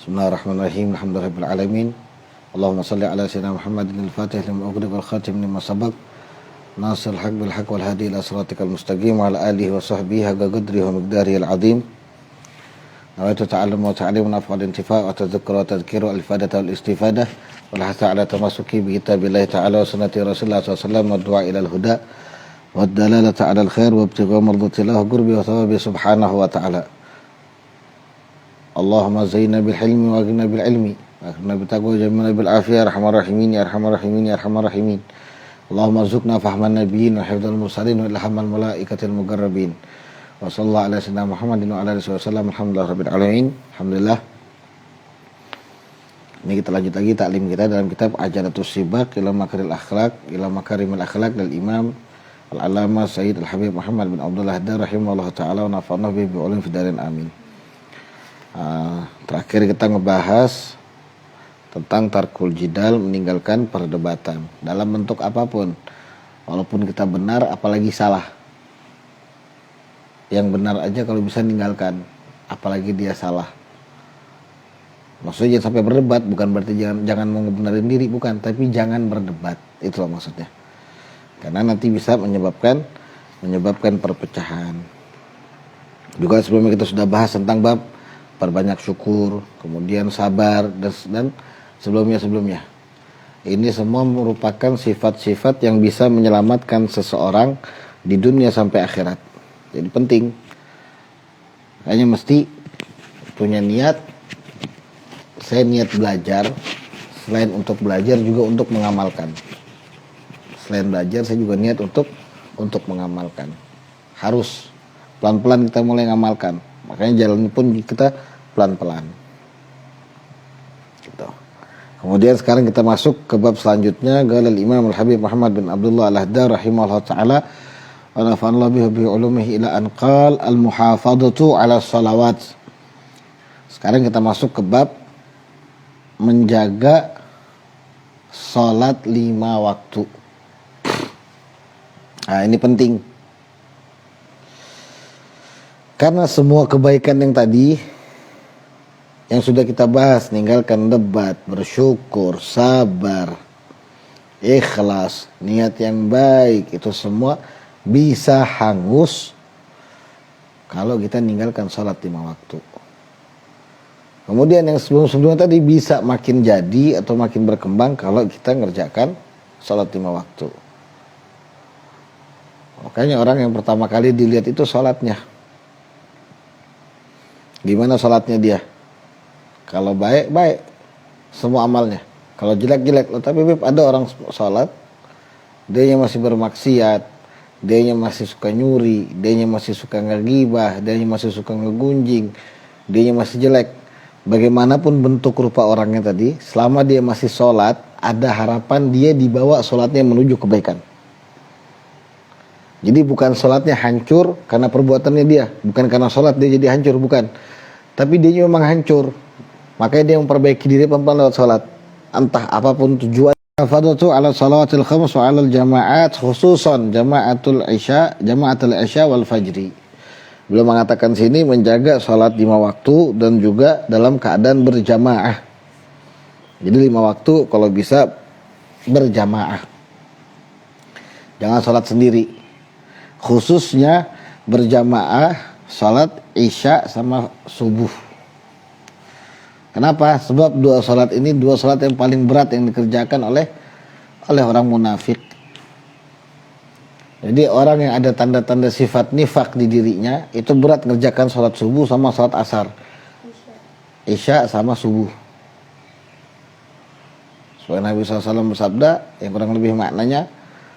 Bismillahirrahmanirrahim. Alhamdulillahirabbil alamin. Allahumma shalli ala sayyidina Muhammadin al-Fatih lima ughliqa wal khatim lima sabaq. Nasirul haq bil haq wal hadi ila siratikal mustaqim wa ala alihi wa sahbihi haqa qadrihi wa miqdarihi al-azim. Nawaitu ta'allum wa ta'lim wa naf'al intifa' wa tadhakkur wa tadhkir wal ifadata wal istifadah wal hatha ala tamasuki bi kitabillahi ta'ala wa sunnati Rasulullah sallallahu alaihi wasallam wa du'a ila al-huda wa dalalata ala al-khair wa ibtigha mardatillah wa qurbi wa thawabi subhanahu wa ta'ala. Allahumma zayyinna bil hilmi wa aghnina bil ilmi wa akrimna bit taqwa wa jamilna bil afiyah arhamar rahimin ya arhamar rahimin ya arhamar rahimin. Allahumma rzuqna fahman nabiyyin wa hifdzal mursalin wa ilhamal malaikatil muqarrabin. Wa sallallahu ala sayyidina Muhammadin wa ala alihi wasallam. Alhamdulillahirabbil alamin. Alhamdulillah. Ini kita lanjut lagi taklim kita dalam kitab Ajaratus Sibaq ila Makaril Akhlaq ila Makarimil Akhlaq dari Imam Al-Allamah Sayyid Al-Habib Muhammad bin Abdullah Ad-Dar rahimahullah ta'ala wa nafa'na bihi bi'ulum fid darin amin. Terakhir kita ngebahas tentang tarkul jidal, meninggalkan perdebatan dalam bentuk apapun, walaupun kita benar apalagi salah. Yang benar aja kalau bisa ninggalkan, apalagi dia salah. Maksudnya jangan sampai berdebat, bukan berarti jangan mau ngebenerin diri, bukan, tapi jangan berdebat, itulah maksudnya. Karena nanti bisa menyebabkan perpecahan. Juga sebelumnya kita sudah bahas tentang bab perbanyak syukur, kemudian sabar, dan sebelumnya. Ini semua merupakan sifat-sifat yang bisa menyelamatkan seseorang di dunia sampai akhirat. Jadi penting. Hanya mesti punya niat. Saya niat belajar, selain untuk belajar juga untuk mengamalkan. Selain belajar, saya juga niat untuk mengamalkan. Harus pelan-pelan kita mulai mengamalkan. Makanya jalan pun kita pelan-pelan. Gitu. Kemudian sekarang kita masuk ke bab selanjutnya. Qala al-Imam Al-Habib Muhammad bin Abdullah Al-Haddad rahimahullah ta'ala wa nafa'ana bihi ulumihi ila an qala al-muhafadhatu 'ala shalawat. Sekarang kita masuk ke bab menjaga salat 5 waktu. Nah, ini penting. Karena semua kebaikan yang tadi yang sudah kita bahas, meninggalkan debat, bersyukur, sabar, ikhlas, niat yang baik, itu semua bisa hangus kalau kita meninggalkan salat 5 waktu. Kemudian yang sebelum-sebelumnya tadi bisa makin jadi atau makin berkembang kalau kita ngerjakan salat 5 waktu. Makanya orang yang pertama kali dilihat itu salatnya. Gimana salatnya dia? Kalau baik, baik semua amalnya. Kalau jelek, jelek. Tapi ada orang salat, dia masih bermaksiat, dia masih suka nyuri, dia masih suka ngegibah, dia masih suka ngegunjing, dia masih jelek. Bagaimanapun bentuk rupa orangnya tadi, selama dia masih salat, ada harapan dia dibawa salatnya menuju kebaikan. Jadi bukan salatnya hancur karena perbuatannya dia, bukan karena salat dia jadi hancur, bukan. Tapi dia memang hancur. Makanya dia memperbaiki diri pelan-pelan lewat salat. Entah apapun tujuan. Fadatu 'ala salawatil khams wa 'alal jama'at khususan jama'atul isya wal fajri. Beliau mengatakan sini menjaga salat 5 waktu dan juga dalam keadaan berjamaah. Jadi 5 waktu kalau bisa berjamaah. Jangan salat sendiri. Khususnya berjamaah salat isya sama subuh. Kenapa? Sebab dua salat ini dua salat yang paling berat yang dikerjakan oleh orang munafik. Jadi orang yang ada tanda-tanda sifat nifak di dirinya itu berat mengerjakan salat subuh sama salat asar. Isya sama subuh. Soalnya Nabi SAW bersabda yang kurang lebih maknanya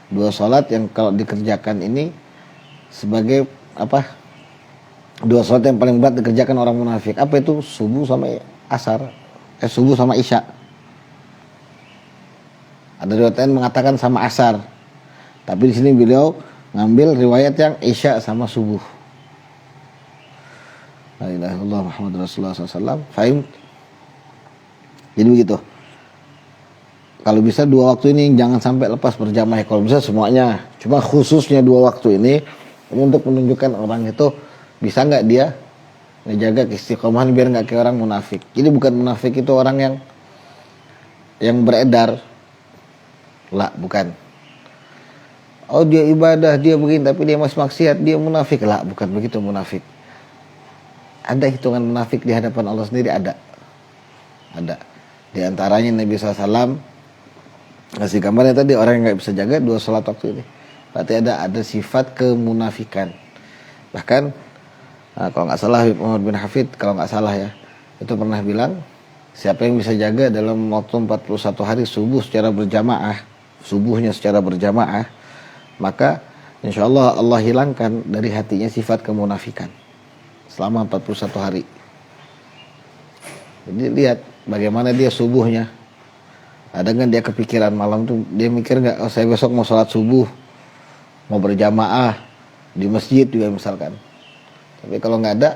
dua salat yang kalau dikerjakan ini sebagai apa? Dua salat yang paling berat dikerjakan orang munafik. Apa itu? Subuh sama asar. Subuh sama isya. Ada riwayat lain mengatakan sama asar. Tapi di sini beliau ngambil riwayat yang isya sama subuh. La ilaha illallah Muhammadur Rasulullah SAW. Fahim? Jadi begitu. Kalau bisa 2 waktu ini jangan sampai lepas berjamaah. Kalau bisa semuanya. Cuma khususnya 2 waktu ini untuk menunjukkan orang itu bisa nggak dia ngejaga keistiqomahan biar nggak kayak orang munafik. Jadi bukan munafik itu orang yang beredar, lah bukan. Oh dia ibadah, dia begini, tapi dia masih maksiat, dia munafik. Lah bukan begitu munafik. Ada hitungan munafik di hadapan Allah sendiri, ada. Di antaranya Nabi SAW ngasih gambarnya tadi, orang yang nggak bisa jaga 2 sholat waktu ini. Berarti ada sifat kemunafikan. Bahkan kalau nggak salah Muhammad bin Hafid, kalau nggak salah ya, itu pernah bilang, siapa yang bisa jaga dalam waktu 41 hari subuh secara berjamaah, subuhnya secara berjamaah, maka insya Allah Allah hilangkan dari hatinya sifat kemunafikan selama 41 hari. Jadi lihat bagaimana dia subuhnya. Ada kan dia kepikiran malam tuh, dia mikir nggak, oh saya besok mau sholat subuh, mau berjamaah di masjid juga misalkan. Tapi kalau nggak ada,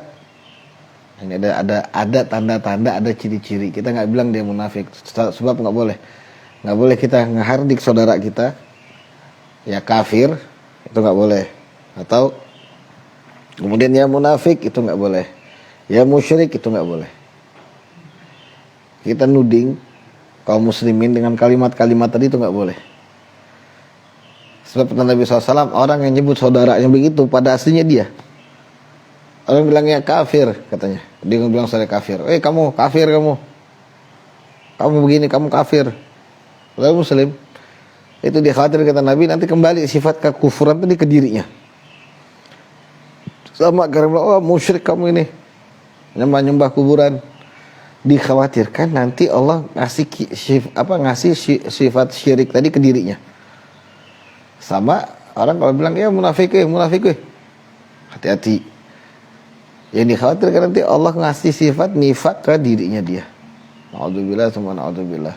ini ada tanda-tanda, ada ciri-ciri. Kita nggak bilang dia munafik, sebab nggak boleh kita ngehardik saudara kita, ya kafir, itu nggak boleh. Atau kemudian ya munafik, itu nggak boleh. Ya musyrik, itu nggak boleh. Kita nuding kaum muslimin dengan kalimat-kalimat tadi itu nggak boleh. Sebab kata Nabi SAW, orang yang nyebut saudaranya begitu, pada aslinya dia. Orang bilangnya kafir, katanya. Dia bilang saya kafir. Kamu kafir kamu. Kamu begini, kamu kafir. Lalu muslim. Itu dia khawatir, kata Nabi, nanti kembali sifat kekufuran tadi ke dirinya. Sama karena oh musyrik kamu ini. Nyembah kuburan. Dikhawatirkan nanti Allah ngasih sifat syirik tadi ke dirinya. Sama orang kalau bilang ya munafik. Hati-hati. Yang dikhawatirkan nanti Allah ngasih sifat nifak ke dirinya dia. Na'udzubillah sama na'udzubillah.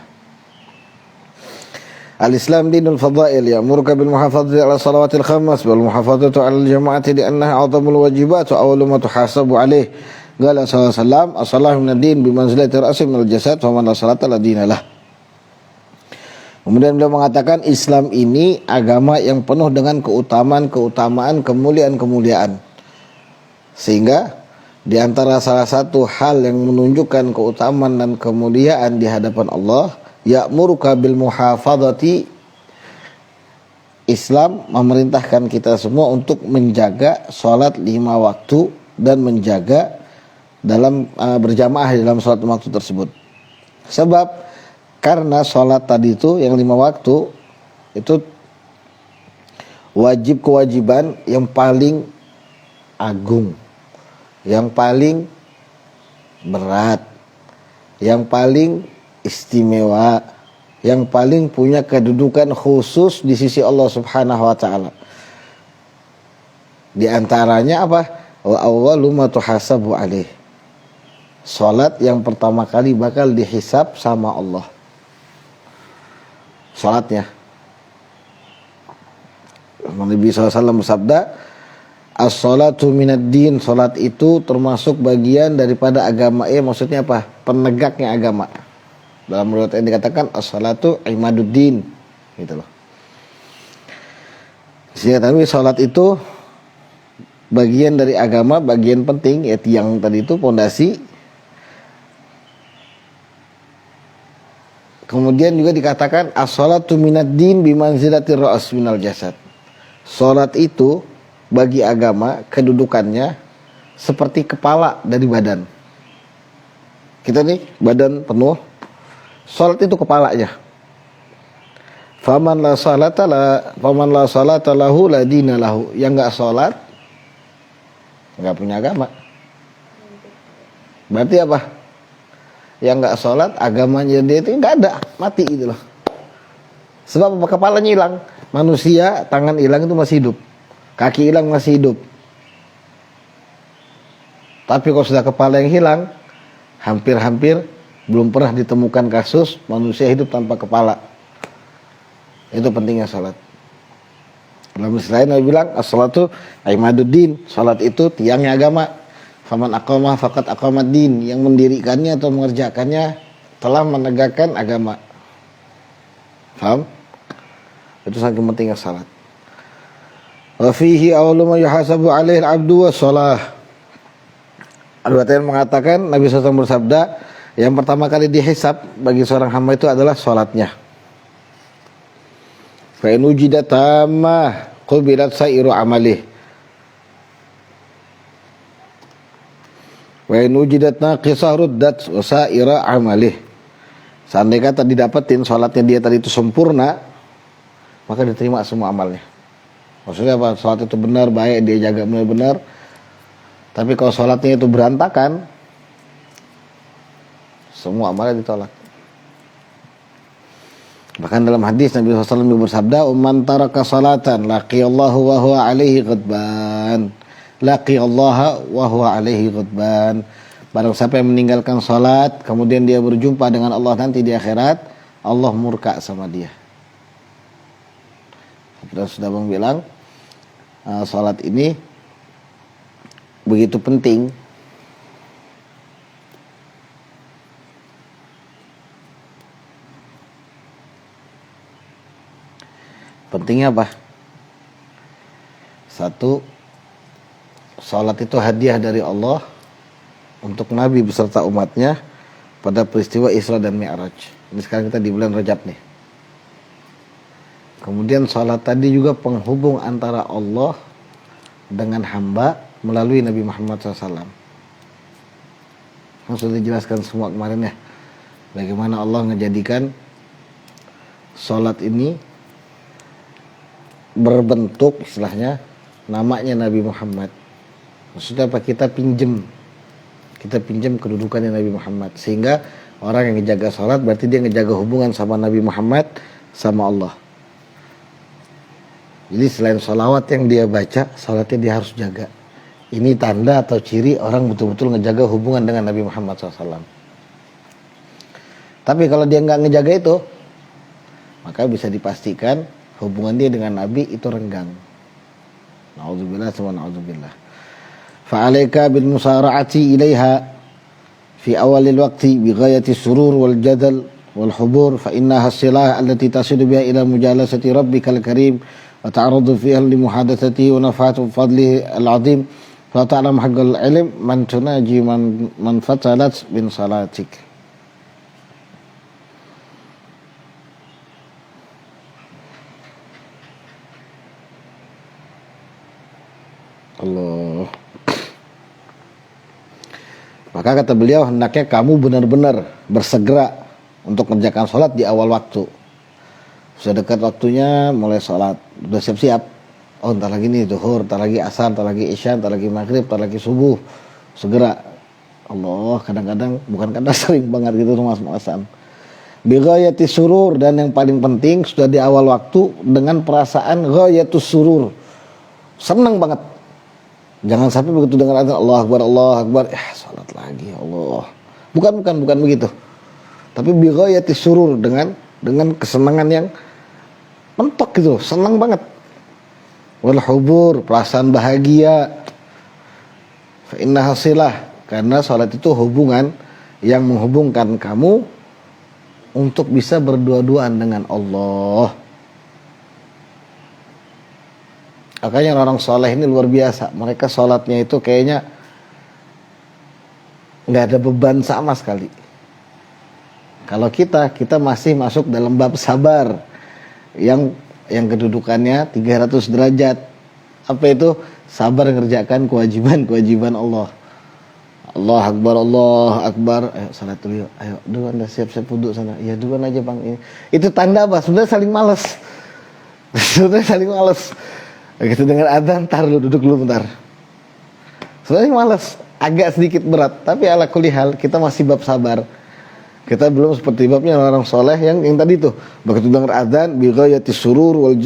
Al-Islam dinul fadail ya'muruka bil muhafadzati ala salawatil khamas wal muhafadzatu ala al-jama'ati li'annaha a'zamul wajibat wa awwalu ma tuhasabu alaih. Qala sallallahu alaihi wasallam as-salatu min ad-din bi manzilati ra'si min al-jasad wa man la salata la dinalah. Kemudian beliau mengatakan Islam ini agama yang penuh dengan keutamaan, kemuliaan. Sehingga di antara salah satu hal yang menunjukkan keutamaan dan kemuliaan di hadapan Allah, ya'muruka bil muhafadzati, Islam memerintahkan kita semua untuk menjaga salat 5 waktu dan menjaga dalam berjamaah dalam salat waktu tersebut. Sebab karena salat tadi itu yang 5 waktu itu kewajiban yang paling agung, yang paling berat, yang paling istimewa, yang paling punya kedudukan khusus di sisi Allah Subhanahu wa taala. Di antaranya apa? Wa awwalu ma tuhasabu alaih. Salat yang pertama kali bakal dihisab sama Allah. Salatnya. Nabi SAW bersabda, as-salatu minad-din, salat itu termasuk bagian daripada agama. Maksudnya apa? Penegaknya agama. Dalam riwayat yang dikatakan as-salatu imaduddin, gitu loh. Sehingga tapi salat itu bagian dari agama, bagian penting, ya tiang tadi itu pondasi. Kemudian juga dikatakan as-salatu minad-din bi manzilati ra's minal jasad. Salat itu bagi agama kedudukannya seperti kepala dari badan. Kita nih badan penuh, salat itu kepalanya. Faman la salata lahu la dina lahu. Yang enggak salat enggak punya agama. Berarti apa? Yang enggak salat agamanya dia itu enggak ada, mati gitu loh. Sebab apa? Kepalanya hilang. Manusia tangan hilang itu masih hidup. Kaki hilang masih hidup. Tapi kalau sudah kepala yang hilang, hampir-hampir belum pernah ditemukan kasus manusia hidup tanpa kepala. Itu pentingnya salat. Dalam istilah Nabi bilang, as-salatu imaduddin. Salat itu tiangnya agama. Faman aqamah faqad aqamad din. Yang mendirikannya atau mengerjakannya telah menegakkan agama. Faham? Itu saking pentingnya salat. Wa fihi awwalu ma yuhasabu alaihi al-'abdu was-shalah. Riwayat mengatakan Nabi SAW bersabda, yang pertama kali dihisab bagi seorang hamba itu adalah sholatnya. Fa in wujida tamah qubilat sa'iru amalih. Wa in wujidat naqisah ruddat saira amalih. Seandainya kata didapetin sholatnya dia tadi itu sempurna, maka diterima semua amalnya. Maksudnya apa? Sholat itu benar, baik, dia jaga benar-benar. Tapi kalau sholatnya itu berantakan, semua amalnya ditolak. Bahkan dalam hadis Nabi SAW bersabda, "Man taraka salatan laqiyallahu wa huwa alaihi ghadban." Laqiyallaha wa huwa alaihi ghadban. Barang siapa yang meninggalkan salat, kemudian dia berjumpa dengan Allah nanti di akhirat, Allah murka sama dia. Kita sudah bilang, salat ini begitu penting. Pentingnya apa? Satu, salat itu hadiah dari Allah untuk Nabi beserta umatnya pada peristiwa Isra dan Mi'raj. Ini sekarang kita di bulan Rajab nih. Kemudian salat tadi juga penghubung antara Allah dengan hamba melalui Nabi Muhammad SAW. Yang sudah dijelaskan semua kemarin ya, bagaimana Allah ngejadikan salat ini berbentuk istilahnya namanya Nabi Muhammad. Maksudnya apa? Kita pinjem kedudukannya Nabi Muhammad, sehingga orang yang ngejaga salat berarti dia ngejaga hubungan sama Nabi Muhammad sama Allah. Jadi selain salawat yang dia baca, salatnya dia harus jaga. Ini tanda atau ciri orang betul-betul ngejaga hubungan dengan Nabi Muhammad SAW. Tapi kalau dia nggak ngejaga itu, maka bisa dipastikan hubungan dia dengan Nabi itu renggang. Na'udzubillah wa na'udzubillah. Fa'alaika bil musara'ati ilaiha fi awalil waqti bi ghayati surur wal jadal wal hubur fa innaha as-silah allati tasilu biha ila mujalasati rabbikal karim wa ta'aradu fiha li muhadatsatihi wa nafatu fadlihi al-'azim fa ta'lam haqqal ilm man tunaji man fatalat bin salatik. Allah. Maka kata beliau, hendaknya kamu benar-benar bersegera untuk mengerjakan sholat di awal waktu. Sudah dekat waktunya mulai sholat, sudah siap-siap. Oh, entar lagi nih zuhur, entar lagi asar, entar lagi isya, entar lagi maghrib, entar lagi subuh. Segera. Allah, kadang-kadang, bukan kadang, sering banget gitu mas-masan. Bighayati surur, dan yang paling penting sudah di awal waktu dengan perasaan ghayatus surur. Senang banget. Jangan sampai begitu dengar azan Allah Akbar, salat lagi Allah. Bukan begitu. Tapi bighayati surur, dengan kesenangan yang mentok gitu, senang banget. Wal hubur, perasaan bahagia. Fa inna hasilah, karena salat itu hubungan yang menghubungkan kamu untuk bisa berdua-duaan dengan Allah. Makanya orang soleh ini luar biasa. Mereka sholatnya itu kayaknya nggak ada beban sama sekali. Kalau kita masih masuk dalam bab sabar yang kedudukannya 300 derajat. Apa itu? Sabar ngerjakan kewajiban Allah. Allah Akbar. Ayo salat dulu yuk. Ayo dulu Anda siap-siap wudhu sana. Iya duluan aja Bang. Itu tanda apa? Sebenarnya saling malas. Begitu dengar adzan, tar lu duduk dulu bentar. Sebenarnya malas, agak sedikit berat, tapi ala kulli hal kita masih bab sabar. Kita belum seperti babnya orang soleh yang tadi tuh. Begitu dengar adzan, bi ghayati surur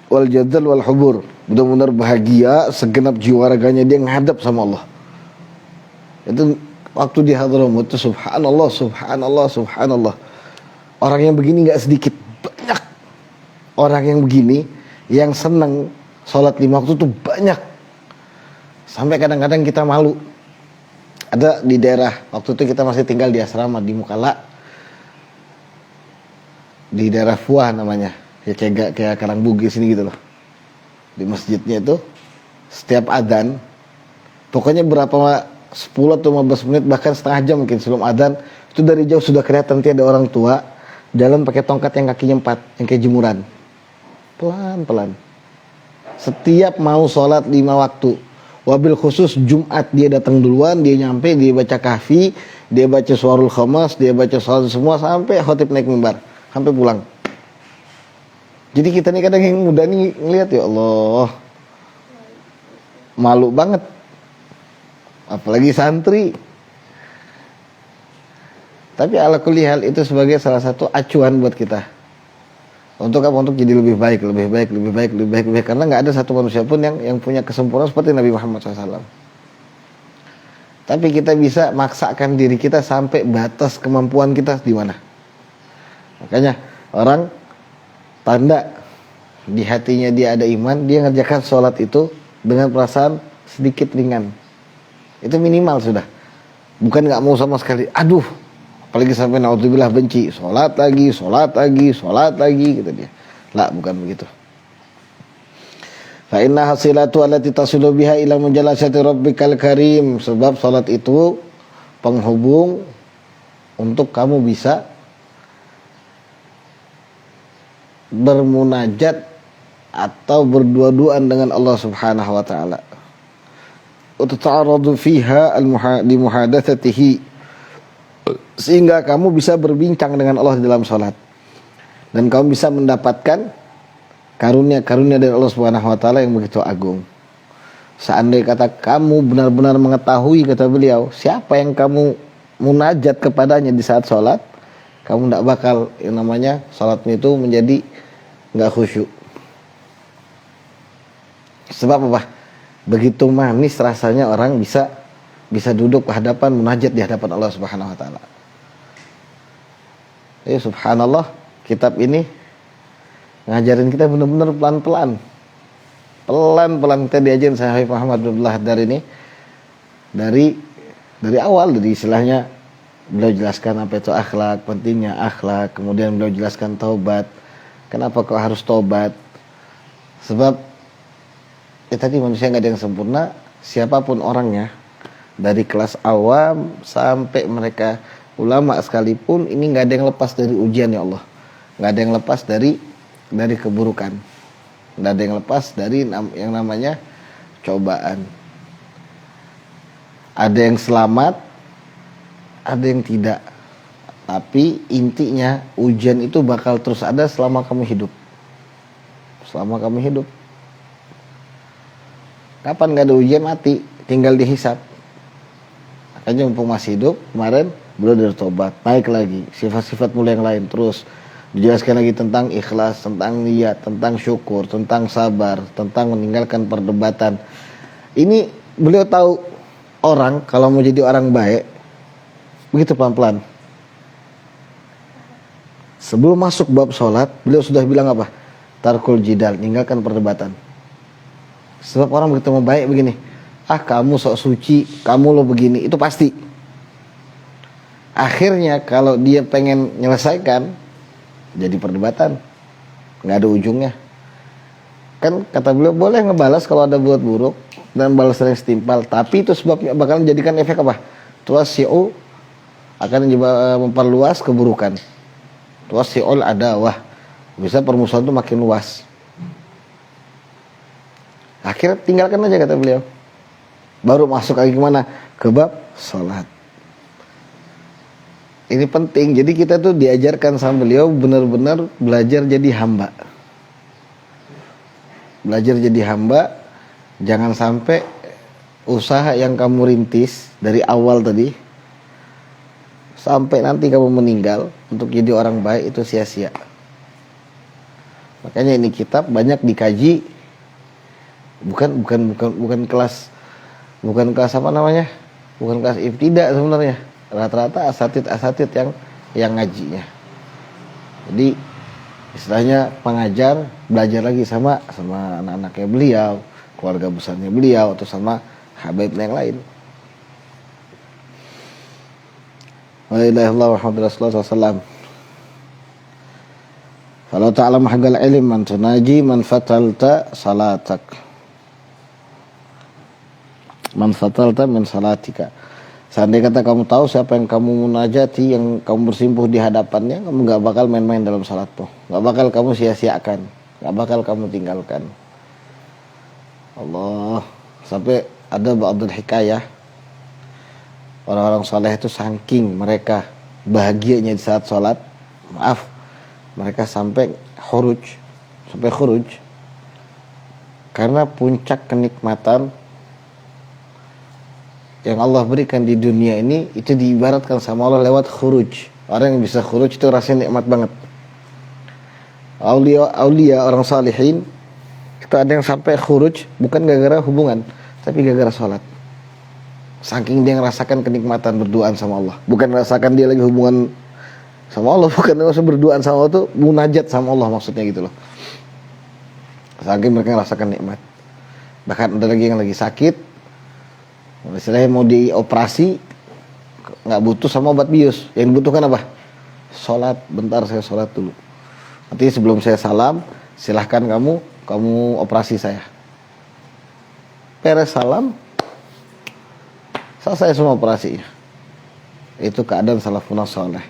wal jadal wal hubur. Benar-benar bahagia, segenap jiwa raganya dia ngadap sama Allah. Itu waktu di Hadramut itu subhanallah. Orang yang begini enggak sedikit, banyak. Orang yang begini yang senang sholat 5 waktu tuh banyak. Sampai kadang-kadang kita malu. Ada di daerah, waktu itu kita masih tinggal di asrama di Mukalla, di daerah Fuah namanya, ya kayak Karangbugis sini gitu loh. Di masjidnya itu setiap adzan, pokoknya berapa 10 atau 15 menit bahkan setengah jam mungkin sebelum adzan, itu dari jauh sudah kelihatan nanti ada orang tua jalan pakai tongkat yang kakinya 4, yang kayak jemuran. Pelan-pelan. Setiap mau sholat 5 waktu, wabil khusus Jumat dia datang duluan, dia nyampe, dia baca kahfi, dia baca suarul khamas, dia baca sholat semua sampai khotib naik mimbar, sampai pulang. Jadi kita nih kadang yang muda nih ngeliat, ya Allah, malu banget, apalagi santri. Tapi ala kulli hal itu sebagai salah satu acuan buat kita. Untuk apa? Untuk jadi lebih baik. Karena nggak ada satu manusia pun yang punya kesempurnaan seperti Nabi Muhammad SAW. Tapi kita bisa maksakan diri kita sampai batas kemampuan kita di mana. Makanya orang tanda di hatinya dia ada iman, dia ngerjakan sholat itu dengan perasaan sedikit ringan. Itu minimal sudah. Bukan nggak mau sama sekali. Aduh, apalagi sampai naudzubillah benci, sholat lagi gitu dia. Lah, bukan begitu. Fa inna hasilatu allati tasilu biha ila mujalasati rabbikal karim. Sebab sholat itu penghubung untuk kamu bisa bermunajat atau berdua-duaan dengan Allah Subhanahu wa taala. Uta'aradu fiha li muhadatsatihi, sehingga kamu bisa berbincang dengan Allah di dalam salat dan kamu bisa mendapatkan karunia-karunia dari Allah Subhanahu wa taala yang begitu agung. Seandainya kata kamu benar-benar mengetahui, kata beliau, siapa yang kamu munajat kepadanya di saat salat, kamu tidak bakal yang namanya salatmu itu menjadi enggak khusyuk. Sebab apa? Begitu manis rasanya orang bisa duduk hadapan munajat di hadapan Allah Subhanahu wa taala. Ya subhanallah, kitab ini ngajarin kita benar-benar pelan-pelan. Pelan-pelan kita diajarin Syekh Muhammad bin Abdullah Haddad ini dari awal, dari istilahnya beliau jelaskan apa itu akhlak, pentingnya akhlak, kemudian beliau jelaskan taubat. Kenapa kok harus taubat? Sebab tadi manusia nggak ada yang sempurna, siapapun orangnya, dari kelas awam sampai mereka ulama sekalipun, ini nggak ada yang lepas dari ujian, ya Allah. Nggak ada yang lepas dari keburukan, nggak ada yang lepas dari yang namanya cobaan. Ada yang selamat, ada yang tidak. Tapi intinya ujian itu bakal terus ada selama kamu hidup. Selama kamu hidup. Kapan nggak ada ujian, mati, tinggal dihisab. Makanya mumpung masih hidup, kemarin beliau bertobat, naik lagi sifat-sifat mulia yang lain, terus dijelaskan lagi tentang ikhlas, tentang niat, tentang syukur, tentang sabar, tentang meninggalkan perdebatan. Ini beliau tahu orang kalau mau jadi orang baik begitu pelan-pelan. Sebelum masuk bab sholat, beliau sudah bilang apa? Tarkul jidal, meninggalkan perdebatan. Sebab orang begitu mau baik begini, kamu sok suci, kamu lo begini, itu pasti. Akhirnya kalau dia pengen menyelesaikan, jadi perdebatan, nggak ada ujungnya. Kan kata beliau, boleh ngebalas kalau ada buat buruk dan balas yang setimpal, tapi itu sebabnya bakal menjadikan efek apa? Tuwasi'u, akan memperluas keburukan. Tuwasi'ul adawah, bisa permusuhan itu makin luas. Akhirnya tinggalkan aja, kata beliau. Baru masuk lagi kemana? Ke bab sholat. Ini penting. Jadi kita tuh diajarkan sama beliau benar-benar belajar jadi hamba. Belajar jadi hamba. Jangan sampai usaha yang kamu rintis dari awal tadi, sampai nanti kamu meninggal untuk jadi orang baik, itu sia-sia. Makanya ini kitab banyak dikaji. Bukan kelas apa namanya? Bukan kelas ibtidak sebenarnya. Rata-rata asatid yang ngajinya. Jadi istilahnya pengajar belajar lagi sama anak-anaknya beliau, keluarga besarnya beliau, atau sama habaibnya yang lain. Waalaikumsalam warahmatullahi wabarakatuh. Kalau ta'lam haqqal ilm man tunaji man fatalta salatak. man fatalta min salatika. Seandainya kata kamu tahu siapa yang kamu munajati, yang kamu bersimpuh di hadapannya, kamu gak bakal main-main dalam salatmu, gak bakal kamu sia-siakan, gak bakal kamu tinggalkan. Allah. Sampai ada ba'dul hikayah, orang-orang saleh itu saking mereka bahagianya di saat salat, mereka sampai khuruj karena puncak kenikmatan yang Allah berikan di dunia ini itu diibaratkan sama Allah lewat khuruj. Orang yang bisa khuruj itu rasanya nikmat banget. Aulia orang salihin itu ada yang sampai khuruj bukan gara-gara hubungan, tapi gara-gara sholat. Saking dia ngerasakan kenikmatan berduaan sama Allah, bukan merasakan dia lagi hubungan sama Allah, bukan maksud berduaan sama Allah itu munajat sama Allah maksudnya gitu loh. Saking mereka ngerasakan nikmat. Bahkan ada lagi yang lagi sakit, istilahnya mau dioperasi, nggak butuh sama obat bius, yang dibutuhkan apa? Sholat. Bentar saya sholat dulu, nanti sebelum saya salam silahkan kamu operasi saya. Beres salam selesai semua operasinya. Itu keadaan salafun salih.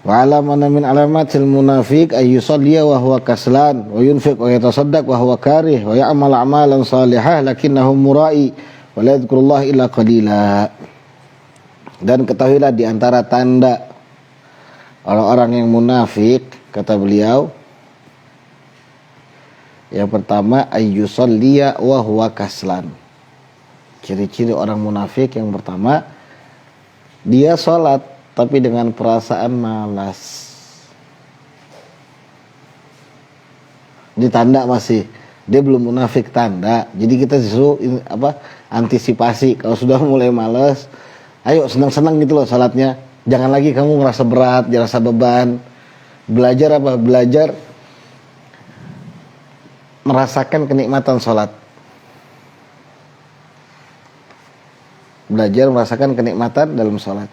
Wa alamana min alamatil munafiq ay yusalliya wa huwa kaslan wa yunfiq wa yatasaddaq wa huwa karih wa ya'mal a'malan salihah lakinnahu mura'i wa la yadhkurullah illa qalila. Dan ketahuilah di antara tanda orang-orang yang munafik, kata beliau, yang pertama ayyusalliya wa huwa kaslan. Ciri-ciri orang munafik yang pertama, dia sholat tapi dengan perasaan malas. Ini tanda masih, dia belum munafik tanda. Jadi kita disuruh antisipasi. Kalau sudah mulai malas, ayo senang-senang gitu loh salatnya. Jangan lagi kamu merasa berat, merasa beban. Belajar apa? Belajar merasakan kenikmatan salat. Belajar merasakan kenikmatan dalam salat.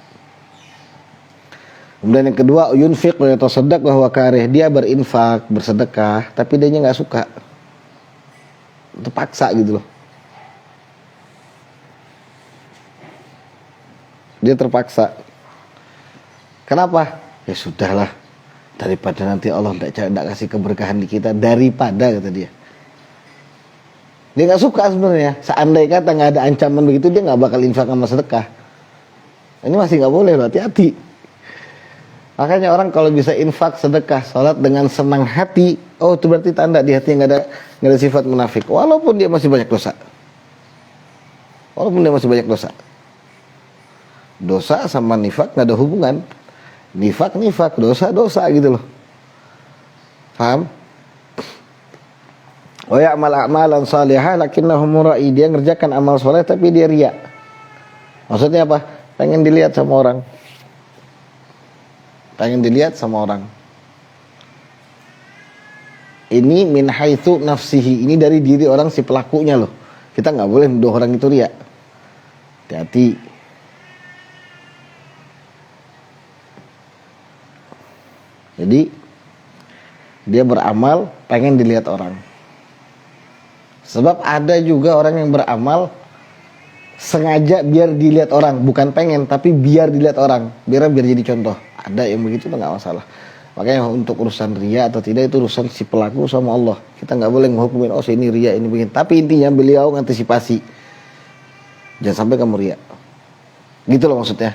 Kemudian yang kedua, yunfiq wa yatasaddaq wa huwa karih. Dia berinfak, bersedekah, tapi dia enggak suka. Terpaksa gitu loh. Dia terpaksa. Kenapa? Ya sudahlah, daripada nanti Allah tidak kasih keberkahan di kita, daripada, kata dia. Dia nggak suka sebenarnya. Seandainya kata nggak ada ancaman begitu, dia nggak bakal infak sama sedekah. Ini masih nggak boleh, hati-hati. Makanya orang kalau bisa infak, sedekah, sholat dengan senang hati, oh itu berarti tanda di hatinya nggak ada sifat munafik. Walaupun dia masih banyak dosa. Dosa sama nifak nggak ada hubungan. Nifak, dosa gitu loh. Paham? Wa ya'mal a'malan salihah lakinnahu mura'i. Dia ngerjakan amal soleh tapi dia riya. Maksudnya apa? Pengen dilihat sama orang. Ini min haitsu nafsihi. Ini dari diri orang si pelakunya loh. Kita nggak boleh nuduh orang itu riya. Hati-hati. Jadi dia beramal pengen dilihat orang. Sebab ada juga orang yang beramal sengaja biar dilihat orang, bukan pengen tapi biar dilihat orang, biar jadi contoh. Ada yang begitu nggak masalah. Makanya untuk urusan riya atau tidak itu urusan si pelaku sama Allah. Kita nggak boleh menghukumin ini riya, ini begini. Tapi intinya beliau mengantisipasi, jangan sampai kamu riya. Gitu loh maksudnya.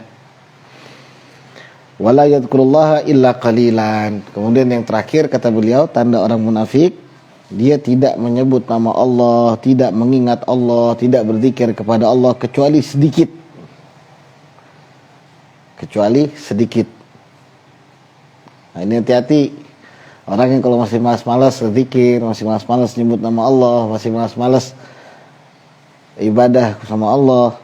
Wala yadhkurullaha illa qalilan. Kemudian yang terakhir kata beliau, tanda orang munafik, dia tidak menyebut nama Allah, tidak mengingat Allah, tidak berzikir kepada Allah kecuali sedikit. Nah ini hati-hati. Orang yang kalau masih malas-malas berzikir, masih malas-malas nyebut nama Allah, masih malas-malas ibadah sama Allah,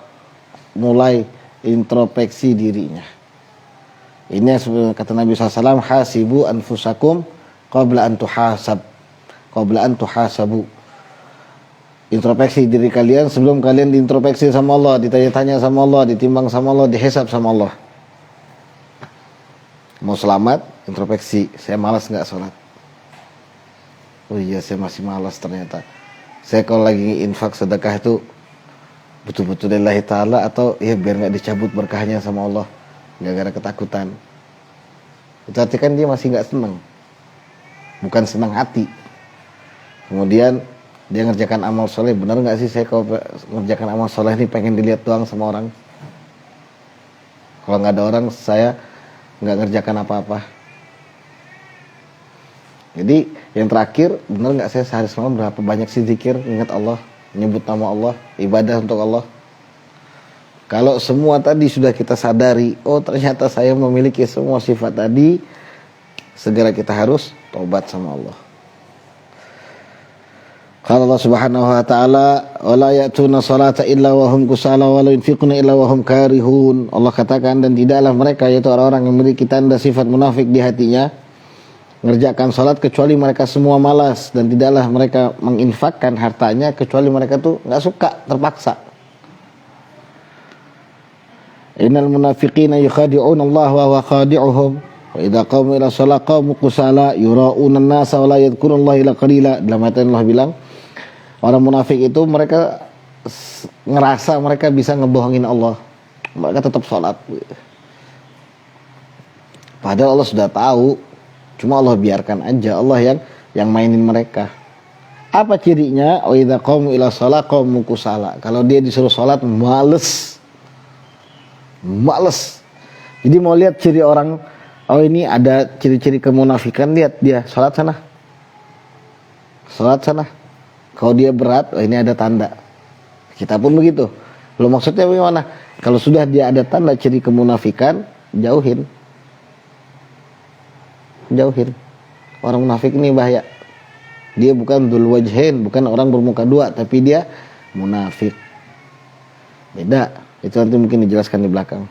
mulai introspeksi dirinya. Ini yang kata Nabi SAW, hasibu anfusakum qabla an tuhasabu. Introspeksi diri kalian sebelum kalian diintrospeksi sama Allah, ditanya-tanya sama Allah, ditimbang sama Allah, dihisab sama Allah. Mau selamat, introspeksi. Saya malas nggak sholat? Oh iya, saya masih malas ternyata. Saya kalau lagi infak sedekah itu betul-betul lillahi ta'ala, atau ya biar nggak dicabut berkahnya sama Allah gara-gara ketakutan. Itu arti kan dia masih nggak senang, bukan senang hati. Kemudian dia ngerjakan amal soleh. Benar nggak sih saya kalau ngerjakan amal soleh ini pengen dilihat doang sama orang? Kalau nggak ada orang saya nggak ngerjakan apa-apa. Jadi yang terakhir, benar nggak saya sehari semalam berapa banyak sih zikir, ingat Allah, menyebut nama Allah, ibadah untuk Allah. Kalau semua tadi sudah kita sadari, oh ternyata saya memiliki semua sifat tadi, segera kita harus taubat sama Allah. Qala Allah Subhanahu wa taala, "Wala ya'tuna salata illa wa hum kusala wa la yunfiquna illa wa hum karihun." Allah katakan, dan tidaklah mereka, yaitu orang-orang yang memiliki tanda sifat munafik di hatinya, mengerjakan salat kecuali mereka semua malas, dan tidaklah mereka menginfakkan hartanya kecuali mereka tuh enggak suka, terpaksa. Innal munafiqina yukhadi'una Allah wa huwa khadi'uhum wa idza qamu ila sholati qamu kusala yura'una an-nasa wa la yadhkurullaha illa qalila. Dalam ayat Allah bilang, orang munafik itu mereka ngerasa mereka bisa ngebohongin Allah. Mereka tetap sholat. Padahal Allah sudah tahu. Cuma Allah biarkan aja. Allah yang mainin mereka. Apa cirinya? Wa idza qamu ila sholati qamu kusala. Kalau dia disuruh sholat males. Jadi mau lihat ciri orang, oh ini ada ciri-ciri kemunafikan, lihat dia sholat sana. Kalau dia berat, oh ini ada tanda. Kita pun begitu. Lo maksudnya bagaimana? Kalau sudah dia ada tanda ciri kemunafikan, jauhin. Orang munafik ini bahaya. Dia bukan dzul wajhain, bukan orang bermuka dua, tapi dia munafik. Beda. Itu nanti mungkin dijelaskan di belakang.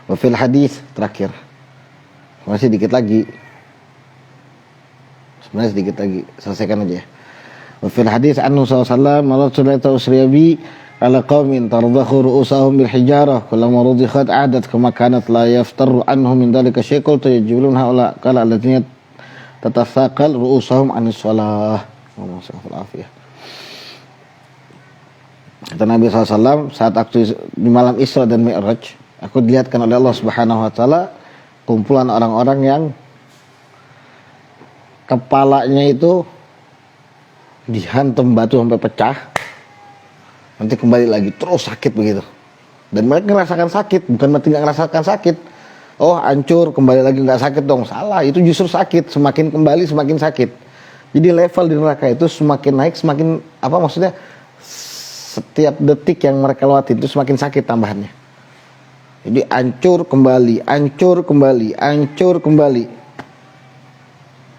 Wa fil hadis, terakhir. Masih dikit lagi. Sebenarnya sedikit lagi, selesaikan aja ya. Wa fil hadis anhu sallallahu alaihi wasallam usriya bi ala qaumin tardakhu ru'usahum bil hijarah kullama rudikhat adat kama kanat la yaftaru anhum min dhalika syai'un tajulun haula qala alladziina tatathaqal ru'usahum anis shalah. Allahu afiyah. Kata Nabi SAW, saat waktu di malam Isra dan Mi'raj, aku dilihatkan oleh Allah Subhanahu wa taala kumpulan orang-orang yang kepalanya itu dihantam batu sampai pecah, nanti kembali lagi terus sakit begitu. Dan mereka merasakan sakit, bukan berarti nggak merasakan sakit. Oh hancur, kembali lagi nggak sakit dong, salah. Itu justru sakit, semakin kembali semakin sakit. Jadi level di neraka itu semakin naik, semakin apa maksudnya? Setiap detik yang mereka lewati itu semakin sakit tambahannya. Jadi hancur kembali.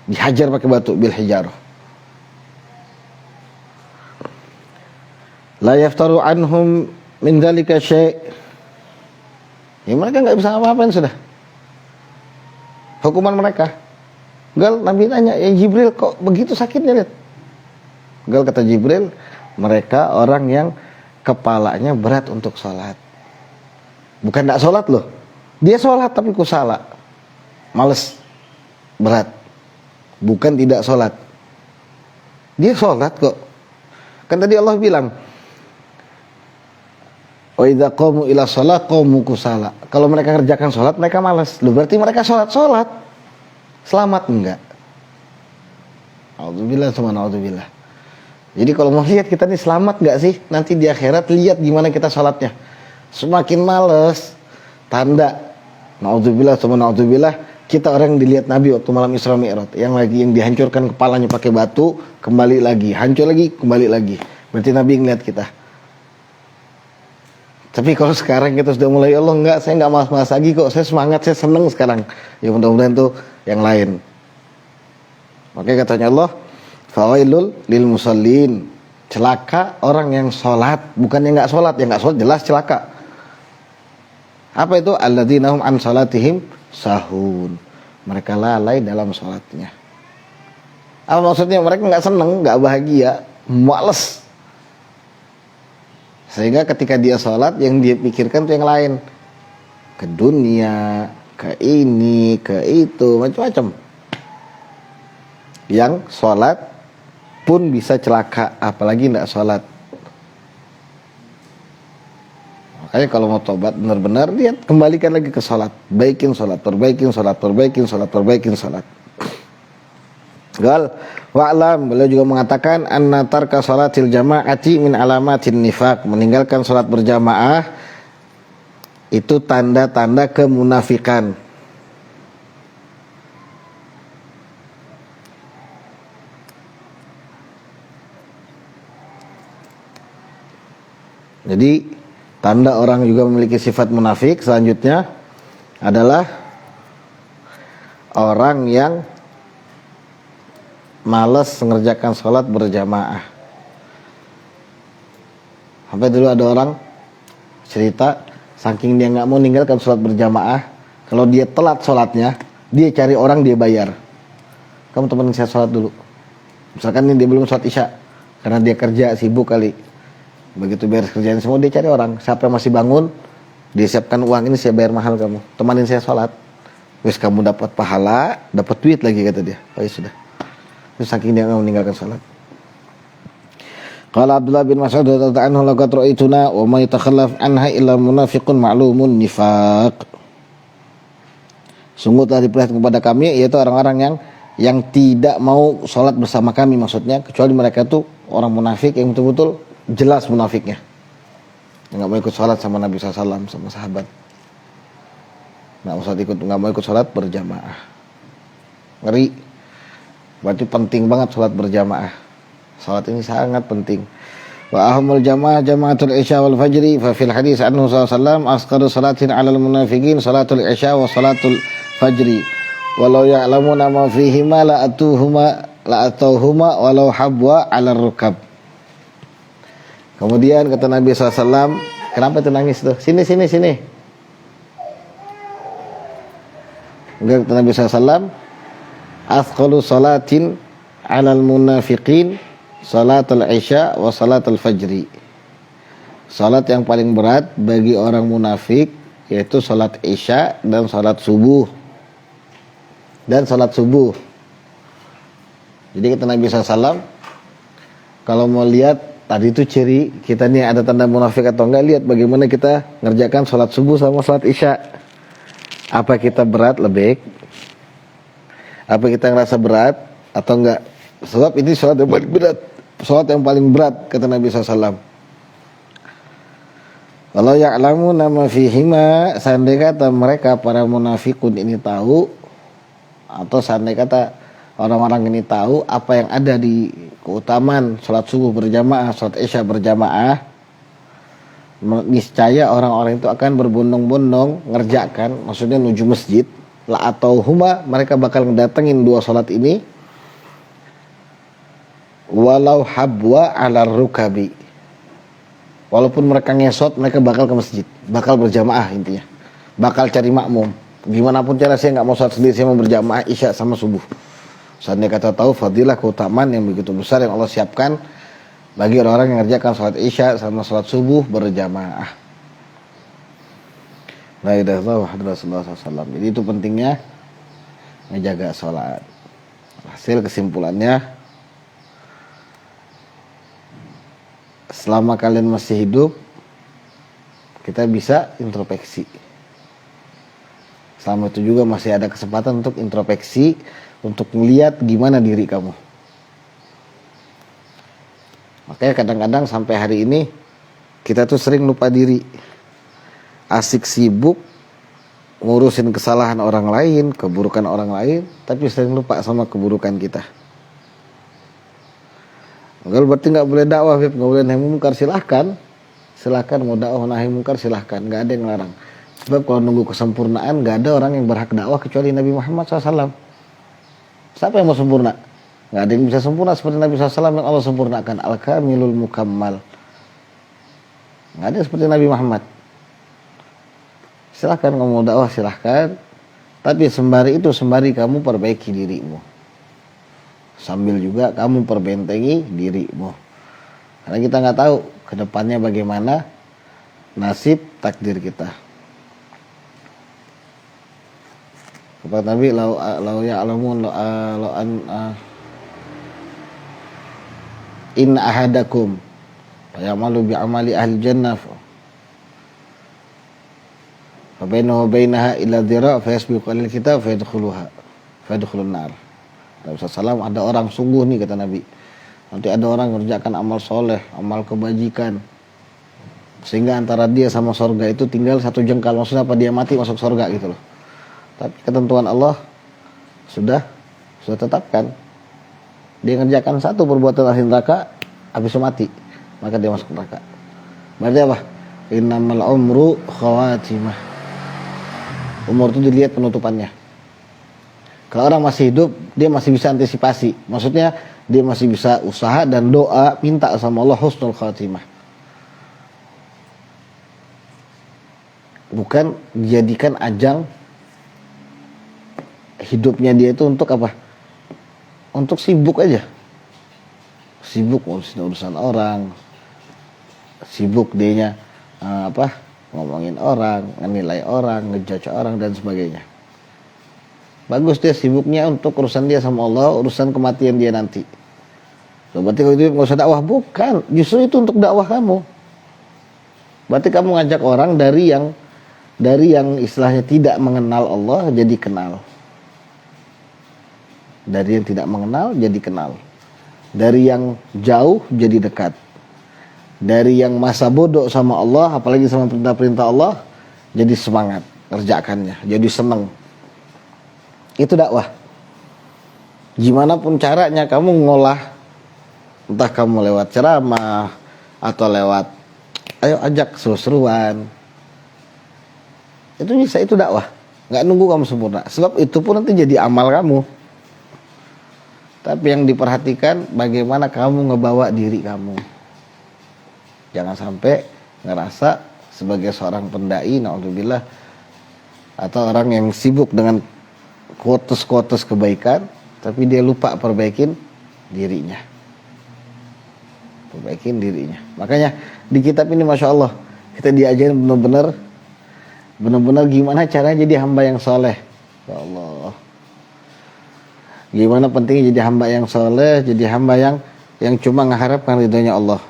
Dihajar pakai batu bil hijarah. La yaftaru anhum min dzalika syai'. Ya mereka enggak bisa apa-apain sudah. Hukuman mereka. Gal Nabi tanya, "Ya Jibril, kok begitu sakitnya, lihat?" Gal kata Jibril, mereka orang yang kepalanya berat untuk sholat. Bukan tidak sholat loh. Dia sholat tapi kusala. Males. Berat. Bukan tidak sholat. Dia sholat kok. Kan tadi Allah bilang, wa idza qamu ila shalah qamu kusala. Kalau mereka kerjakan sholat mereka malas. Loh berarti mereka sholat. Selamat enggak? Alhamdulillah subhanahu wa ta'ala. Jadi kalau mau lihat kita nih selamat nggak sih nanti di akhirat, lihat gimana kita sholatnya. Semakin males, tanda. Naudzubillah, kita orang yang dilihat Nabi waktu malam Isra Mi'raj, yang dihancurkan kepalanya pakai batu, kembali lagi, hancur lagi, kembali lagi. Berarti Nabi ngeliat kita. Tapi kalau sekarang kita sudah mulai, Allah enggak, saya nggak malas-malas lagi kok, saya semangat, saya seneng sekarang. Ya mudah-mudahan tuh yang lain. Makanya katanya Allah, fawailul lil musallin, celaka orang yang sholat, bukan yang nggak sholat. Yang nggak sholat jelas celaka. Apa itu? Alladzina hum an sholatihim sahun, mereka lalai dalam sholatnya. Apa maksudnya? Mereka nggak seneng, nggak bahagia, males. Sehingga ketika dia sholat, yang dia pikirkan tuh yang lain, ke dunia, ke ini, ke itu, macam-macam. Yang sholat pun bisa celaka, apalagi tidak sholat. Makanya kalau mau tobat benar-benar, lihat, kembalikan lagi ke sholat, baikin sholat, perbaikin sholat, perbaikin sholat, perbaikin sholat. Gal wa'lam, beliau juga mengatakan anna tarka sholatil jama'ati min alamatin nifaq, meninggalkan sholat berjamaah itu tanda-tanda kemunafikan. Jadi tanda orang juga memiliki sifat munafik selanjutnya adalah orang yang malas mengerjakan sholat berjamaah. Sampai dulu ada orang cerita, saking dia nggak mau meninggalkan sholat berjamaah, kalau dia telat sholatnya, dia cari orang, dia bayar. Kamu temenin saya sholat dulu. Misalkan ini dia belum sholat isya, karena dia kerja sibuk kali. Begitu beres kerjaan semua, dia cari orang. Siapa yang masih bangun, dia siapkan uang, ini saya bayar mahal kamu. Temanin saya sholat. Wes kamu dapat pahala, dapat duit lagi kata dia. Oh ya sudah. Terus saking dia nggak meninggalkan sholat. Qala Abdullah bin Mas'ud radhiyallahu anhu laqad ra'aituna wa may yatakhallaf anha illa munafiqun ma'lumun nifaq. Sungguh telah diperlihatkan kepada kami, yaitu orang-orang yang tidak mau sholat bersama kami, maksudnya kecuali mereka itu orang munafik yang betul-betul jelas munafiknya, yang nggak mau ikut sholat sama Nabi SAW, sama sahabat, nggak mau ikut sholat berjamaah. Ngeri. Berarti penting banget sholat berjamaah. Sholat ini sangat penting. Wa ahamul jamaah jamaatul isya wal fajri. Fa fil hadis anhu sallallahu asqalu salatin 'alal munafiqin salatul isya wa salatul fajri. Walau ya'lamuna ma fihima la atauhuma walau habwa 'alal rukab. Kemudian kata Nabi SAW, kenapa itu nangis tuh? Sini. Enggak, kata Nabi SAW, asqalu salatin 'alal munafiqin salatul isya wa salatul fajri. Salat yang paling berat bagi orang munafik yaitu salat isya dan salat subuh. Jadi kata Nabi SAW, kalau mau lihat tadi itu ciri kita nih ada tanda munafik atau enggak, lihat bagaimana kita ngerjakan salat subuh sama salat isya. Apa kita berat lebih? Apa kita ngerasa berat atau enggak? Sebab ini salat yang paling berat. Salat yang paling berat kata Nabi SAW. Kalau ya'lamu nama fihima, seandainya kata mereka para munafikun ini tahu, atau seandainya kata orang-orang ini tahu apa yang ada di keutamaan salat subuh berjamaah, salat isya berjamaah, niscaya orang-orang itu akan berbondong-bondong ngerjakan, maksudnya menuju masjid. La atau huma, mereka bakal ngedatengin dua salat ini, walau habwa 'alar rukabi, walaupun mereka ngesot, mereka bakal ke masjid, bakal berjamaah, intinya bakal cari makmum. Gimana pun cara, saya nggak mau salat sendiri, saya mau berjamaah isya sama subuh. Seandainya kata tahu fadilah, keutamaan yang begitu besar yang Allah siapkan bagi orang-orang yang ngerjakan salat isya sama salat subuh berjamaah. La ilaha illallah Rasulullah SAW. Jadi itu pentingnya menjaga sholat. Hasil kesimpulannya, selama kalian masih hidup, kita bisa introspeksi. Selama itu juga masih ada kesempatan untuk introspeksi, untuk melihat gimana diri kamu. Makanya kadang-kadang sampai hari ini kita tuh sering lupa diri. Asik sibuk ngurusin kesalahan orang lain, keburukan orang lain, tapi sering lupa sama keburukan kita. Enggak, berarti nggak boleh dakwah, nggak boleh nahi mungkar, silahkan mau dakwah nahi mungkar silahkan, nggak ada yang larang. Sebab kalau nunggu kesempurnaan, nggak ada orang yang berhak dakwah kecuali Nabi Muhammad SAW. Siapa yang mau sempurna? Nggak ada yang bisa sempurna seperti Nabi SAW yang Allah sempurnakan. Al-Kamilul Mukammal. Nggak ada seperti Nabi Muhammad. Silahkan kamu dakwah, silahkan. Tapi sembari kamu perbaiki dirimu. Sambil juga kamu perbentengi dirimu. Karena kita nggak tahu ke depannya bagaimana nasib takdir kita. Kata Nabi, lau ya'lamun in ahadakum ya'malu bi'amali ahli jannah bainahu wa bainaha illa dhira' fa yasbiqu alal kitab fa yadkhulun nar. Nabi SAW, ada orang sungguh nih kata Nabi, nanti ada orang mengerjakan amal soleh, amal kebajikan, sehingga antara dia sama sorga itu tinggal 1 jengkal. Maksudnya apa? Dia mati masuk sorga gitu loh. Tapi ketentuan Allah sudah tetapkan, dia mengerjakan 1 perbuatan ahli neraka, habis itu mati, maka dia masuk neraka. Berarti apa? Innamal umru khawatimah. Umur itu dilihat penutupannya. Kalau orang masih hidup, dia masih bisa antisipasi. Maksudnya dia masih bisa usaha dan doa, minta sama Allah husnul khatimah. Bukan dijadikan ajang hidupnya dia itu untuk apa? Untuk sibuk aja. Sibuk urusan orang. Sibuk dianya ngomongin orang, menilai orang, ngejudge orang dan sebagainya. Bagus dia sibuknya untuk urusan dia sama Allah, urusan kematian dia nanti. Berarti kalau itu nggak usah dakwah, bukan. Justru itu untuk dakwah kamu. Berarti kamu ngajak orang dari yang istilahnya tidak mengenal Allah jadi kenal. Dari yang tidak mengenal jadi kenal. Dari yang jauh jadi dekat. Dari yang masa bodoh sama Allah, apalagi sama perintah-perintah Allah, jadi semangat kerjakannya, jadi seneng. Itu dakwah. Gimana pun caranya kamu ngolah, entah kamu lewat ceramah atau lewat ayo ajak seru-seruan, itu bisa, itu dakwah. Nggak nunggu kamu sempurna, sebab itu pun nanti jadi amal kamu. Tapi yang diperhatikan bagaimana kamu ngebawa diri kamu. Jangan sampai ngerasa sebagai seorang pendai, na'udzubillah, atau orang yang sibuk dengan quotes kebaikan, tapi dia lupa perbaikin dirinya. Makanya di kitab ini Masya Allah, kita diajarin benar-benar gimana caranya jadi hamba yang soleh. Ya Allah, gimana pentingnya jadi hamba yang soleh, jadi hamba yang cuma mengharapkan ridhonya Allah.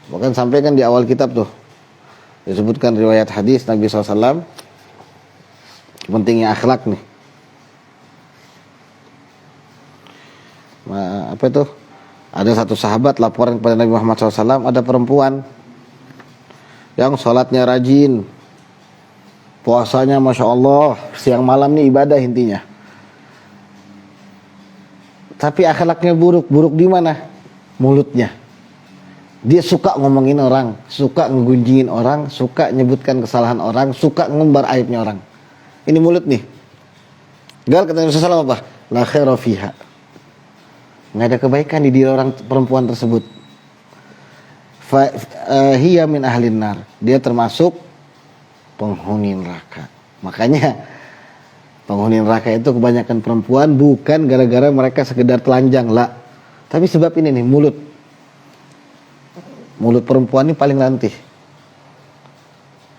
Bahkan sampai kan di awal kitab tuh disebutkan riwayat hadis Nabi SAW, pentingnya akhlak nih. Apa itu? Ada satu sahabat laporan kepada Nabi Muhammad SAW, ada perempuan yang sholatnya rajin, puasanya Masya Allah, siang malam nih ibadah intinya. Tapi akhlaknya buruk. Buruk di mana? Mulutnya. Dia suka ngomongin orang, suka ngegunjingin orang, suka nyebutkan kesalahan orang, suka ngumbar aibnya orang. Ini mulut nih. Gal kata Nabi SAW apa? La khaira fiha. Nggak ada kebaikan di diri orang perempuan tersebut. Hiya min ahlin nar. Dia termasuk penghuni neraka. Makanya penghuni neraka itu kebanyakan perempuan, bukan gara-gara mereka sekedar telanjang, lah. Tapi sebab ini nih, mulut. Mulut perempuan ini paling lantih.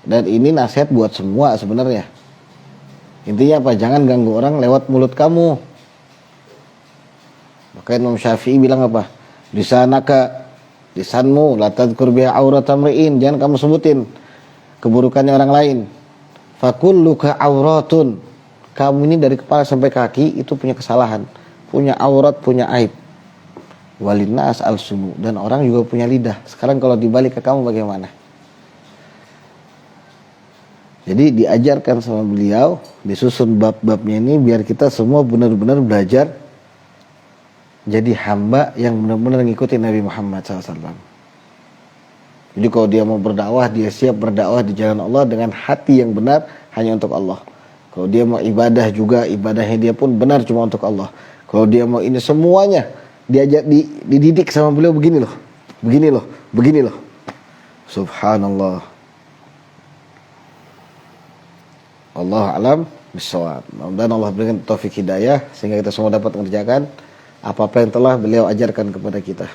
Dan ini nasihat buat semua sebenarnya. Intinya apa? Jangan ganggu orang lewat mulut kamu. Maka Imam Syafi'i bilang apa? Lisanmu la tadhkur biha aurata mri'in, jangan kamu sebutin keburukannya orang lain. Fakulluka auratun. Kamu ini dari kepala sampai kaki itu punya kesalahan, punya aurat, punya aib. Walinnas al-sumu, dan orang juga punya lidah. Sekarang kalau dibalik ke kamu bagaimana? Jadi diajarkan sama beliau, disusun bab-babnya ini biar kita semua benar-benar belajar jadi hamba yang benar-benar ngikutin Nabi Muhammad SAW. Jadi kalau dia mau berdakwah, dia siap berdakwah di jalan Allah dengan hati yang benar hanya untuk Allah. Kalau dia mau ibadah juga, ibadahnya dia pun benar cuma untuk Allah. Kalau dia mau ini semuanya, dididik sama beliau begini loh. Subhanallah. Allah alam bisawab. Mudah-mudahan Allah berikan taufik hidayah sehingga kita semua dapat mengerjakan apa-apa yang telah beliau ajarkan kepada kita.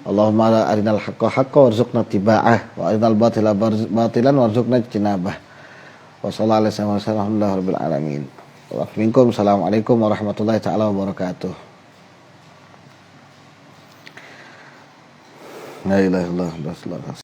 Allahumma arinal haqqa haqqan warzuqna tiba'ah wa arinal batila batilan warzuqna ijtinabah. Wa sallallahu alaihi wasallam rabbil alamin. Assalamualaikum warahmatullahi taala wabarakatuh. La ilaha illallah.